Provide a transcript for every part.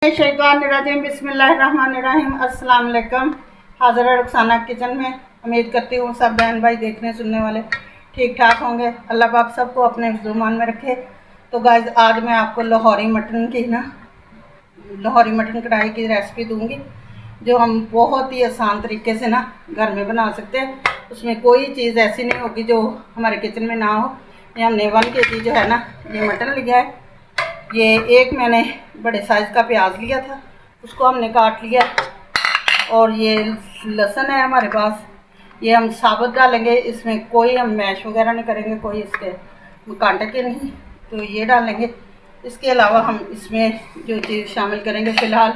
शैतानिर्रजीम बिस्मिल्लाहिर्रहमानिर्रहीम अस्सलाम वालेकुम। हाज़िर है रुखसाना किचन में। उम्मीद करती हूँ सब बहन भाई देखने सुनने वाले ठीक ठाक होंगे। अल्लाह पाक सबको अपने हिफ्ज़-ओ-मान में रखे। तो गाइस आज मैं आपको लाहौरी मटन कढ़ाई की रेसिपी दूंगी, जो हम बहुत ही आसान तरीके से घर में बना सकते हैं। उसमें कोई चीज़ ऐसी नहीं होगी जो हमारे किचन में ना हो। ये हमने 1 kg जो है ये मटन लिया है। ये एक मैंने बड़े साइज़ का प्याज लिया था, उसको हमने काट लिया। और ये लहसुन है हमारे पास, ये हम साबुत डालेंगे। इसमें कोई हम मैश वगैरह नहीं करेंगे, कोई इसके कांटे के नहीं, तो ये डालेंगे। इसके अलावा हम इसमें जो चीज़ शामिल करेंगे फ़िलहाल,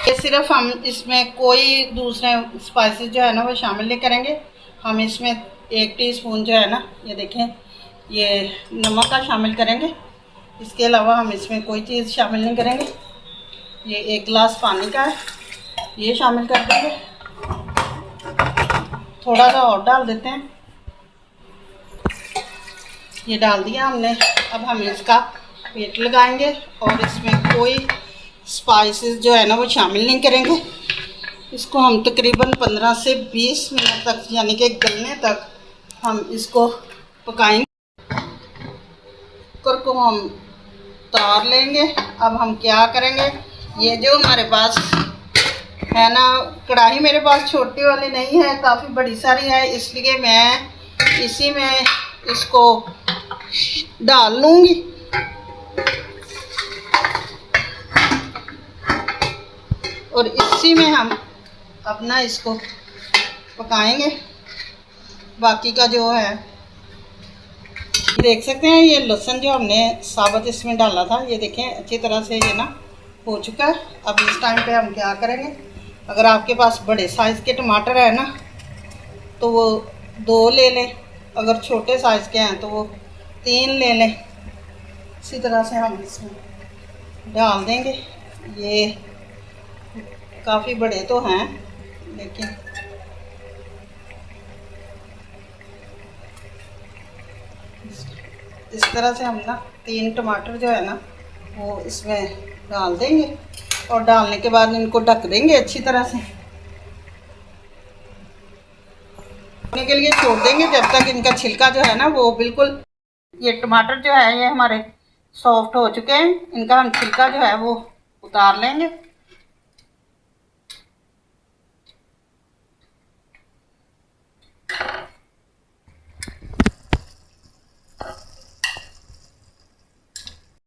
ये सिर्फ हम इसमें कोई दूसरे स्पाइसेस जो है ना वो शामिल नहीं करेंगे। हम इसमें 1 टीस्पून जो है ना, ये देखें, ये नमक का शामिल करेंगे। इसके अलावा हम इसमें कोई चीज़ शामिल नहीं करेंगे। ये 1 गिलास पानी का है, ये शामिल कर देंगे। थोड़ा सा और डाल देते हैं, ये डाल दिया हमने। अब हम इसका पेट लगाएंगे और इसमें कोई स्पाइसेस जो है ना वो शामिल नहीं करेंगे। इसको हम तकरीबन 15 से 20 मिनट तक, यानी कि गलने तक हम इसको पकाएंगे। कुकर को हम उतार लेंगे। अब हम क्या करेंगे, ये जो हमारे पास है ना कढ़ाई, मेरे पास छोटी वाली नहीं है, काफ़ी बड़ी सारी है, इसलिए मैं इसी में इसको डाल लूँगी। और इसी में हम अपना इसको पकाएंगे। बाकी का जो है देख सकते हैं, ये लहसुन जो हमने साबुत इसमें डाला था, ये देखें अच्छी तरह से ये हो चुका है। अब इस टाइम पे हम क्या करेंगे, अगर आपके पास बड़े साइज़ के टमाटर है ना तो वो 2 ले लें, अगर छोटे साइज़ के हैं तो वो 3 ले लें। इसी तरह से हम इसमें डाल देंगे। ये काफ़ी बड़े तो हैं, लेकिन इस तरह से हम 3 टमाटर जो है ना वो इसमें डाल देंगे। और डालने के बाद इनको ढक देंगे अच्छी तरह से, पकने के लिए छोड़ देंगे जब तक इनका छिलका जो है ना वो बिल्कुल, ये टमाटर जो है ये हमारे सॉफ्ट हो चुके हैं। इनका हम छिलका जो है वो उतार लेंगे।